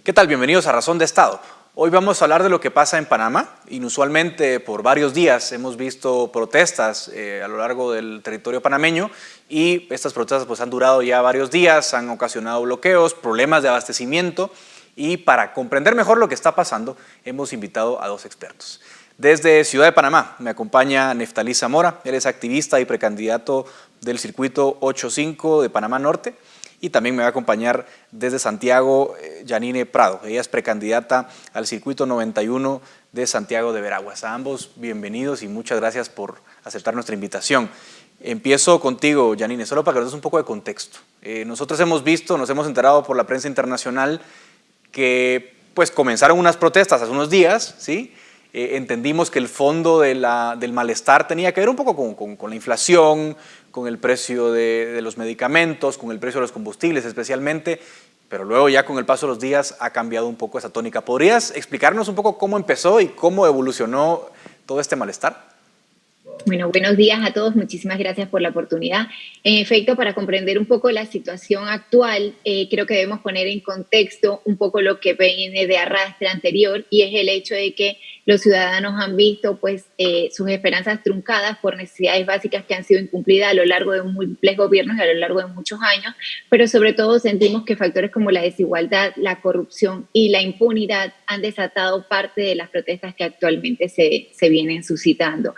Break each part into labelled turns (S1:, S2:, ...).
S1: ¿Qué tal? Bienvenidos a Razón de Estado. Hoy vamos a hablar de lo que pasa en Panamá. Inusualmente, por varios días hemos visto protestas a lo largo del territorio panameño y estas protestas pues, han durado ya varios días, han ocasionado bloqueos, problemas de abastecimiento y para comprender mejor lo que está pasando hemos invitado a dos expertos. Desde Ciudad de Panamá me acompaña Neftalí Zamora, él es activista y precandidato del circuito 85 de Panamá Norte. Y también me va a acompañar desde Santiago Yanine Prado. Ella es precandidata al circuito 91 de Santiago de Veraguas. A ambos bienvenidos y muchas gracias por aceptar nuestra invitación. Empiezo contigo, Yanine, solo para que nos des un poco de contexto. Nosotros hemos visto, nos hemos enterado por la prensa internacional que pues, comenzaron unas protestas hace unos días, ¿sí? Entendimos que el fondo del malestar tenía que ver un poco con la inflación, con el precio de los medicamentos, con el precio de los combustibles especialmente, pero luego ya con el paso de los días ha cambiado un poco esa tónica. ¿Podrías explicarnos un poco cómo empezó y cómo evolucionó todo este malestar?
S2: Bueno, buenos días a todos. Muchísimas gracias por la oportunidad. En efecto, para comprender un poco la situación actual, creo que debemos poner en contexto un poco lo que viene de arrastre anterior, y es el hecho de que los ciudadanos han visto pues, sus esperanzas truncadas por necesidades básicas que han sido incumplidas a lo largo de múltiples gobiernos y a lo largo de muchos años, pero sobre todo sentimos que factores como la desigualdad, la corrupción y la impunidad han desatado parte de las protestas que actualmente se vienen suscitando.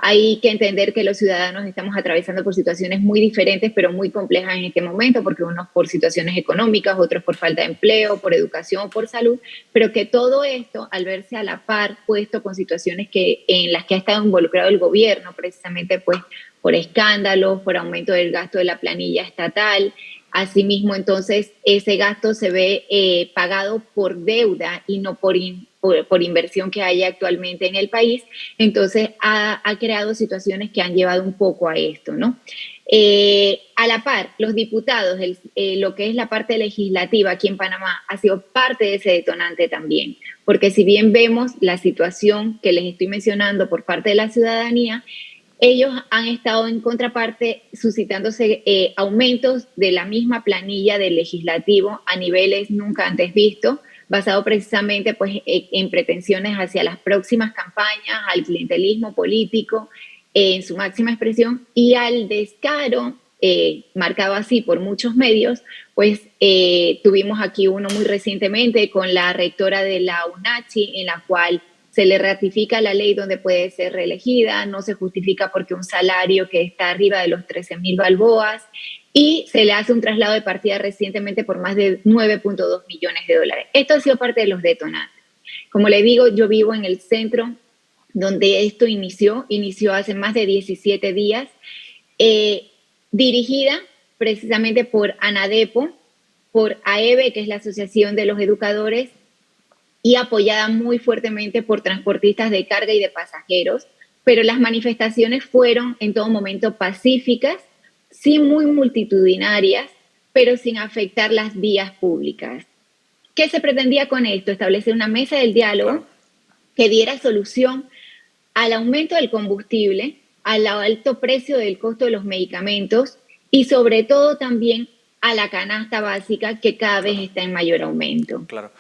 S2: Hay que entender que los ciudadanos estamos atravesando por situaciones muy diferentes, pero muy complejas en este momento, porque unos por situaciones económicas, otros por falta de empleo, por educación, por salud, pero que todo esto, al verse a la par, puesto con situaciones en las que ha estado involucrado el gobierno, precisamente pues por escándalos, por aumento del gasto de la planilla estatal. Asimismo, entonces, ese gasto se ve pagado por deuda y no por inversión que hay actualmente en el país. Entonces, ha creado situaciones que han llevado un poco a esto, ¿no? A la par, los diputados, lo que es la parte legislativa aquí en Panamá, ha sido parte de ese detonante también, porque si bien vemos la situación que les estoy mencionando por parte de la ciudadanía, ellos han estado en contraparte suscitándose aumentos de la misma planilla del legislativo a niveles nunca antes vistos, basado precisamente pues, en pretensiones hacia las próximas campañas, al clientelismo político en su máxima expresión y al descaro, marcado así por muchos medios, pues tuvimos aquí uno muy recientemente con la rectora de la UNACHI, en la cual se le ratifica la ley donde puede ser reelegida, no se justifica porque un salario que está arriba de los 13.000 balboas, y se le hace un traslado de partida recientemente por más de 9.2 millones de dólares. Esto ha sido parte de los detonantes. Como le digo, yo vivo en el centro donde esto inició hace más de 17 días, dirigida precisamente por ANADEPO, por AEBE, que es la Asociación de los Educadores, y apoyada muy fuertemente por transportistas de carga y de pasajeros, pero las manifestaciones fueron en todo momento pacíficas, sí muy multitudinarias, pero sin afectar las vías públicas. ¿Qué se pretendía con esto? Establecer una mesa del diálogo que diera solución al aumento del combustible, al alto precio del costo de los medicamentos y sobre todo también a la canasta básica que cada vez está en mayor aumento.
S1: Claro.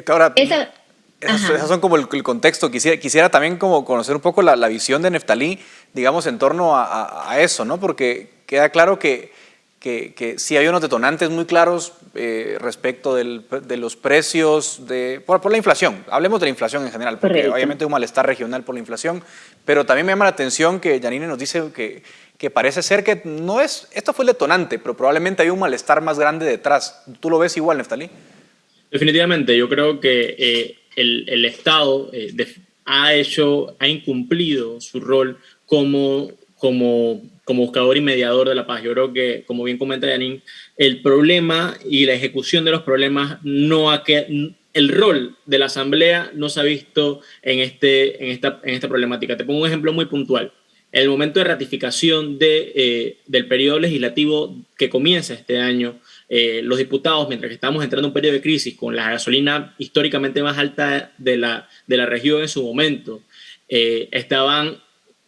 S1: Ahora, esas son como el contexto. Quisiera también como conocer un poco la visión de Neftalí, digamos, en torno a eso, ¿no? Porque queda claro que sí hay unos detonantes muy claros respecto de los precios, por la inflación. Hablemos de la inflación en general, porque
S2: Correcto.
S1: obviamente hay un malestar regional por la inflación, pero también me llama la atención que Yanine nos dice que parece ser que no es, esto fue el detonante, pero probablemente hay un malestar más grande detrás. ¿Tú lo ves igual, Neftalí?
S3: Definitivamente, yo creo que el Estado ha incumplido su rol como buscador y mediador de la paz. Yo creo que, como bien comenta Yanin, el problema y la ejecución de los problemas el rol de la Asamblea no se ha visto en esta problemática. Te pongo un ejemplo muy puntual. En el momento de ratificación del periodo legislativo que comienza este año, los diputados, mientras que estamos entrando en un periodo de crisis con la gasolina históricamente más alta de la región en su momento, estaban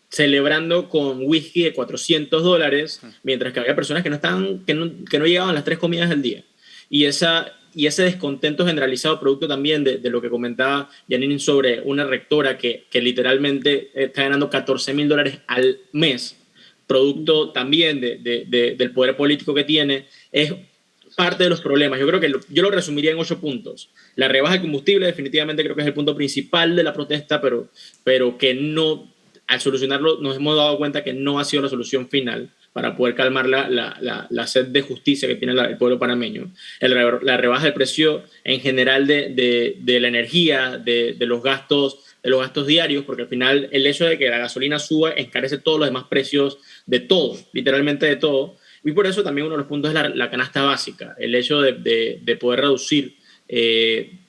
S3: celebrando con whisky de $400, mientras que había personas que no llegaban a las 3 comidas del día. Y esa y ese descontento generalizado producto también de lo que comentaba Janine sobre una rectora que literalmente está ganando $14,000 al mes, producto también del poder político que tiene, es parte de los problemas. Yo creo que yo lo resumiría en 8 puntos. La rebaja de combustible definitivamente creo que es el punto principal de la protesta, pero que no, al solucionarlo nos hemos dado cuenta que no ha sido la solución final para poder calmar la sed de justicia que tiene el pueblo panameño. La rebaja del precio en general de la energía, de los gastos diarios, porque al final el hecho de que la gasolina suba encarece todos los demás precios de todo, literalmente de todo. Y por eso también uno de los puntos es la canasta básica, el hecho de poder reducir el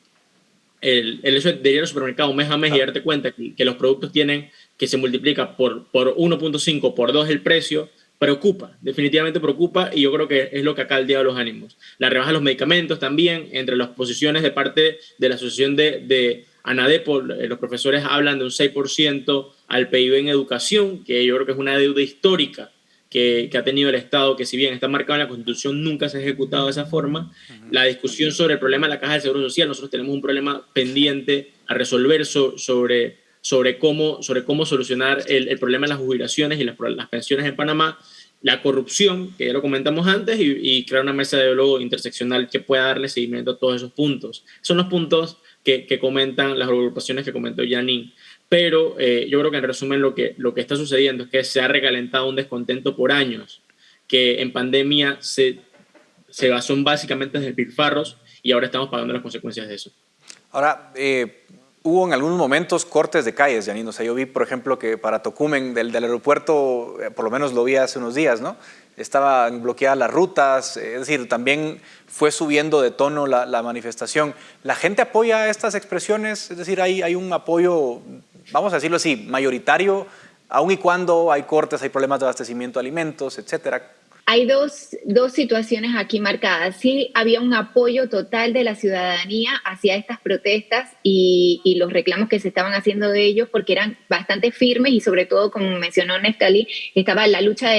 S3: hecho de ir al supermercado mes a mes y darte cuenta que los productos tienen que se multiplica por 1.5, por 2 el precio, preocupa, definitivamente preocupa, y yo creo que es lo que acá aldea los ánimos. La rebaja de los medicamentos también, entre las posiciones de parte de la asociación de ANADEPO, los profesores hablan de un 6% al PIB en educación, que yo creo que es una deuda histórica que ha tenido el Estado, que si bien está marcado en la Constitución, nunca se ha ejecutado de esa forma. La discusión sobre el problema de la Caja del Seguro Social, nosotros tenemos un problema pendiente a resolver sobre cómo solucionar el problema de las jubilaciones y las pensiones en Panamá, la corrupción, que ya lo comentamos antes, y crear una mesa de diálogo interseccional que pueda darle seguimiento a todos esos puntos. Son los puntos que comentan las agrupaciones que comentó Janine. Pero yo creo que en resumen lo que está sucediendo es que se ha recalentado un descontento por años, que en pandemia se basó básicamente en despilfarros y ahora estamos pagando las consecuencias de eso.
S1: Ahora, hubo en algunos momentos cortes de calles, Janine. O sea, yo vi, por ejemplo, que para Tocumen, del aeropuerto, por lo menos lo vi hace unos días, ¿no? Estaban bloqueadas las rutas, es decir, también fue subiendo de tono la manifestación. ¿La gente apoya estas expresiones? Es decir, hay un apoyo, vamos a decirlo así, mayoritario, aun y cuando hay cortes, hay problemas de abastecimiento de alimentos, etcétera.
S2: Hay dos situaciones aquí marcadas. Sí, había un apoyo total de la ciudadanía hacia estas protestas y los reclamos que se estaban haciendo de ellos, porque eran bastante firmes y sobre todo, como mencionó Neftalí, estaba la lucha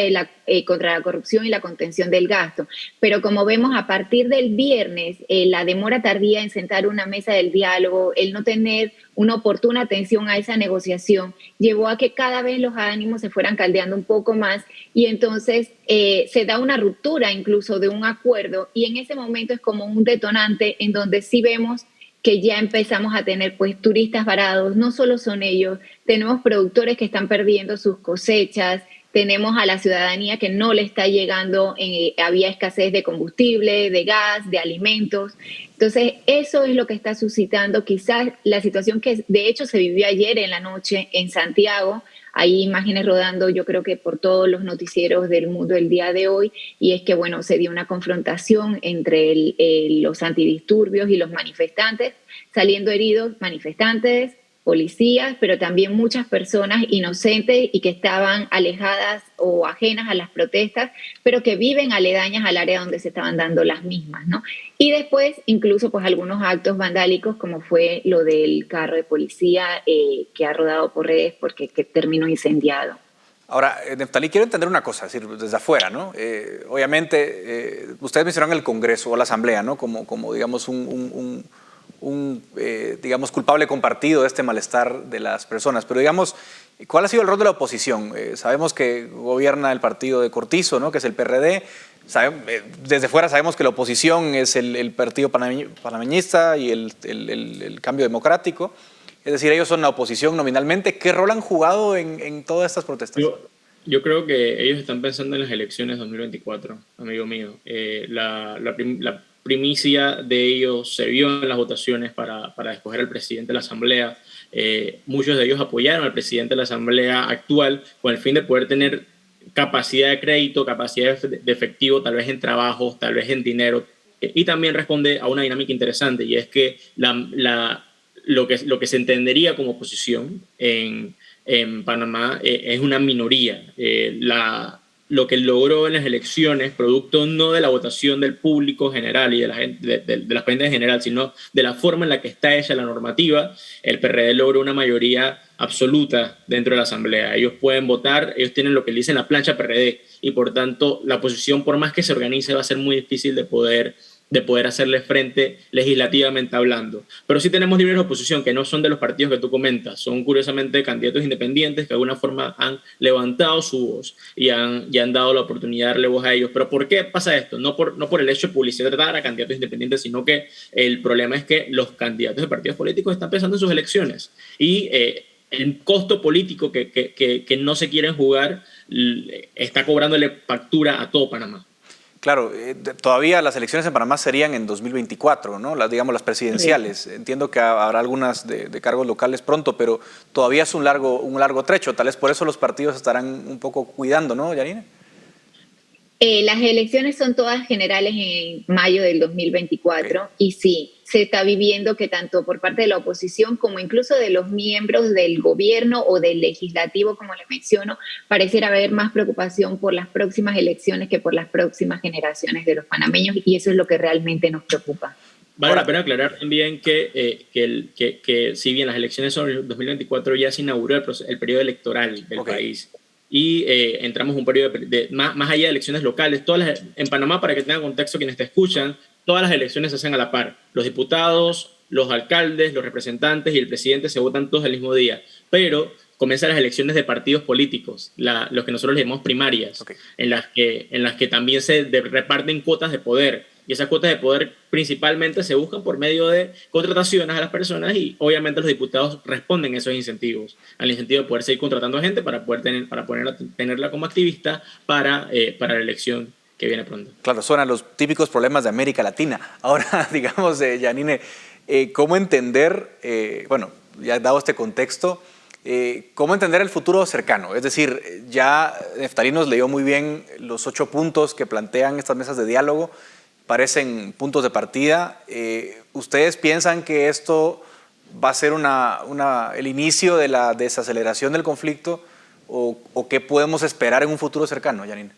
S2: contra la corrupción y la contención del gasto. Pero como vemos, a partir del viernes, la demora tardía en sentar una mesa del diálogo, el no tener una oportuna atención a esa negociación, llevó a que cada vez los ánimos se fueran caldeando un poco más y entonces se da una ruptura incluso de un acuerdo, y en ese momento es como un detonante en donde sí vemos que ya empezamos a tener pues turistas varados. No solo son ellos, tenemos productores que están perdiendo sus cosechas, tenemos a la ciudadanía que no le está llegando, había escasez de combustible, de gas, de alimentos. Entonces, eso es lo que está suscitando quizás la situación que de hecho se vivió ayer en la noche en Santiago. Hay imágenes rodando, yo creo que por todos los noticieros del mundo el día de hoy, y es que, bueno, se dio una confrontación entre los antidisturbios y los manifestantes, saliendo heridos manifestantes, policías, pero también muchas personas inocentes y que estaban alejadas o ajenas a las protestas, pero que viven aledañas al área donde se estaban dando las mismas, ¿no? Y después, incluso, pues algunos actos vandálicos, como fue lo del carro de policía que ha rodado por redes porque que terminó incendiado.
S1: Ahora, Neftalí, quiero entender una cosa, es decir, desde afuera, ¿no? Obviamente, ustedes mencionaron el Congreso o la Asamblea, ¿no? Como digamos, digamos, culpable compartido de este malestar de las personas. Pero digamos, ¿cuál ha sido el rol de la oposición? Sabemos que gobierna el partido de Cortizo, ¿no? Que es el PRD. Desde fuera sabemos que la oposición es el partido panameñista y el Cambio Democrático. Es decir, ellos son la oposición nominalmente. ¿Qué rol han jugado en todas estas protestas?
S3: Yo creo que ellos están pensando en las elecciones 2024, amigo mío. La primicia de ellos se vio en las votaciones para escoger al presidente de la Asamblea. Muchos de ellos apoyaron al presidente de la Asamblea actual con el fin de poder tener capacidad de crédito, capacidad de efectivo, tal vez en trabajos, tal vez en dinero. Y también responde a una dinámica interesante, y es que lo que se entendería como oposición en Panamá es una minoría. Lo que logró en las elecciones, producto no de la votación del público general y de la gente, de la gente en general, sino de la forma en la que está hecha la normativa, el PRD logró una mayoría absoluta dentro de la Asamblea. Ellos pueden votar, ellos tienen lo que le dicen la plancha PRD, y por tanto la oposición, por más que se organice, va a ser muy difícil de poder de poder hacerle frente legislativamente hablando. Pero sí tenemos líderes de oposición que no son de los partidos que tú comentas, son curiosamente candidatos independientes que de alguna forma han levantado su voz y han dado la oportunidad de darle voz a ellos. ¿Pero por qué pasa esto? No por el hecho de publicitar a candidatos independientes, sino que el problema es que los candidatos de partidos políticos están pensando en sus elecciones y el costo político que no se quieren jugar está cobrándole factura a todo Panamá.
S1: Claro, todavía las elecciones en Panamá serían en 2024, ¿no? Digamos las presidenciales. Sí. Entiendo que habrá algunas de cargos locales pronto, pero todavía es un largo trecho. Tal vez por eso los partidos estarán un poco cuidando, ¿no, Yanine?
S2: Las elecciones son todas generales en mayo del 2024 y sí, se está viviendo que tanto por parte de la oposición como incluso de los miembros del gobierno o del legislativo, como le menciono, pareciera haber más preocupación por las próximas elecciones que por las próximas generaciones de los panameños y eso es lo que realmente nos preocupa.
S3: Vale la pena aclarar también que si bien las elecciones son en 2024, ya se inauguró el periodo electoral del país. Y entramos en un periodo más allá de elecciones locales. En Panamá, para que tengan contexto quienes te escuchan, todas las elecciones se hacen a la par. Los diputados, los alcaldes, los representantes y el presidente se votan todos el mismo día. Pero comienzan las elecciones de partidos políticos, los que nosotros le llamamos primarias, en las que también se reparten cuotas de poder. Y esas cuotas de poder principalmente se buscan por medio de contrataciones a las personas y obviamente los diputados responden a esos incentivos, al incentivo de poder seguir contratando a gente para poder tenerla como activista para la elección que viene pronto.
S1: Claro, suenan los típicos problemas de América Latina. Ahora, digamos, Yanine, ¿cómo entender, bueno, ya dado este contexto, cómo entender el futuro cercano? Es decir, ya Neftalí nos leyó muy bien los 8 puntos que plantean estas mesas de diálogo, parecen puntos de partida. ¿Ustedes piensan que esto va a ser el inicio de la desaceleración del conflicto o qué podemos esperar en un futuro cercano, Yanine?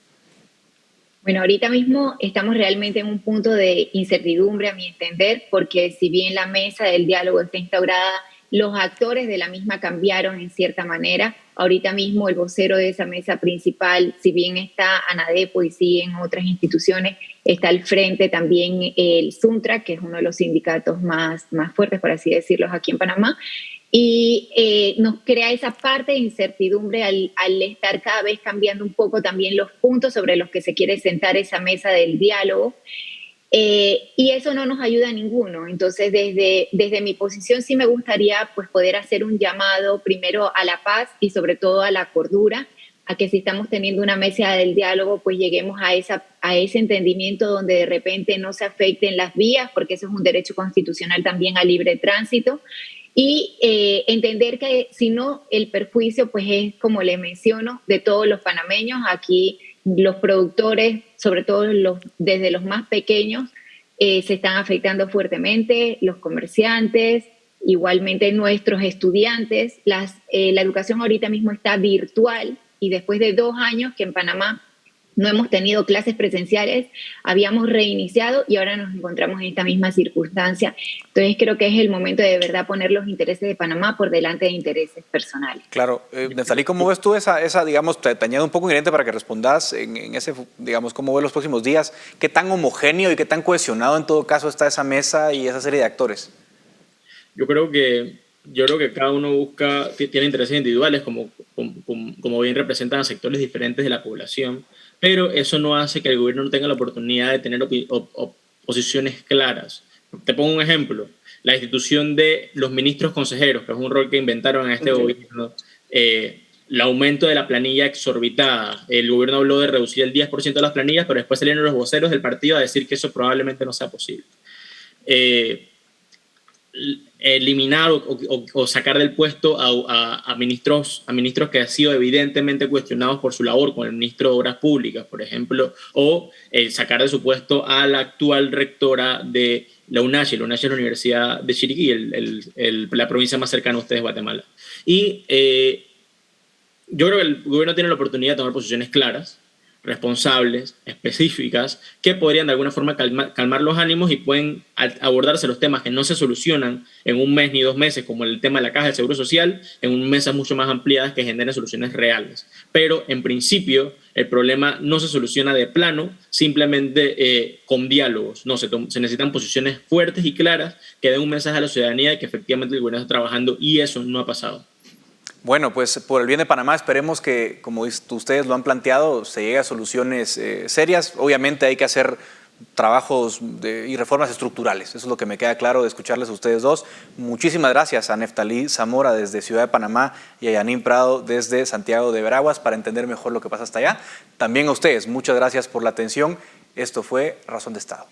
S2: Bueno, ahorita mismo estamos realmente en un punto de incertidumbre, a mi entender, porque si bien la mesa del diálogo está instaurada, los actores de la misma cambiaron en cierta manera. Ahorita mismo el vocero de esa mesa principal, si bien está ANADEPO y sigue en otras instituciones, está al frente también el SUNTRA, que es uno de los sindicatos más fuertes, por así decirlo, aquí en Panamá. Y nos crea esa parte de incertidumbre al estar cada vez cambiando un poco también los puntos sobre los que se quiere sentar esa mesa del diálogo. Y eso no nos ayuda a ninguno. Entonces, desde mi posición sí me gustaría pues, poder hacer un llamado primero a la paz y sobre todo a la cordura, a que si estamos teniendo una mesa del diálogo, pues lleguemos a ese entendimiento donde de repente no se afecten las vías, porque eso es un derecho constitucional también al libre tránsito, y entender que si no, el perjuicio pues es, como le menciono, de todos los panameños. Aquí los productores, sobre todo desde los más pequeños, se están afectando fuertemente, los comerciantes, igualmente nuestros estudiantes. La educación ahorita mismo está virtual y después de 2 años que en Panamá no hemos tenido clases presenciales, habíamos reiniciado y ahora nos encontramos en esta misma circunstancia. Entonces creo que es el momento de verdad poner los intereses de Panamá por delante de intereses personales.
S1: Claro. Neftalí, ¿cómo ves tú esa digamos, te añado un poco ingrediente para que respondas en ese, digamos, cómo ves los próximos días? ¿Qué tan homogéneo y qué tan cohesionado en todo caso está esa mesa y esa serie de actores?
S3: Yo creo que cada uno tiene intereses individuales, como bien representan a sectores diferentes de la población, pero eso no hace que el gobierno no tenga la oportunidad de tener posiciones claras. Te pongo un ejemplo, la institución de los ministros consejeros, que es un rol que inventaron en este gobierno, el aumento de la planilla exorbitada. El gobierno habló de reducir el 10% de las planillas, pero después salieron los voceros del partido a decir que eso probablemente no sea posible. Eliminar o sacar del puesto a ministros que han sido evidentemente cuestionados por su labor, como el ministro de Obras Públicas, por ejemplo, o sacar de su puesto a la actual rectora de la UNACHI. La UNACHI es la Universidad de Chiriquí, la provincia más cercana a ustedes, Guatemala. Y yo creo que el gobierno tiene la oportunidad de tomar posiciones claras, responsables, específicas, que podrían de alguna forma calmar los ánimos y pueden abordarse los temas que no se solucionan en un mes ni 2 meses, como el tema de la caja del Seguro Social, en mesas mucho más ampliadas que generen soluciones reales. Pero en principio el problema no se soluciona de plano, simplemente con diálogos. No, se necesitan posiciones fuertes y claras que den un mensaje a la ciudadanía de que efectivamente el gobierno está trabajando, y eso no ha pasado.
S1: Bueno, pues por el bien de Panamá esperemos que, como ustedes lo han planteado, se llegue a soluciones serias. Obviamente hay que hacer trabajos y reformas estructurales. Eso es lo que me queda claro de escucharles a ustedes dos. Muchísimas gracias a Neftalí Zamora desde Ciudad de Panamá y a Yanín Prado desde Santiago de Veraguas para entender mejor lo que pasa hasta allá. También a ustedes, muchas gracias por la atención. Esto fue Razón de Estado.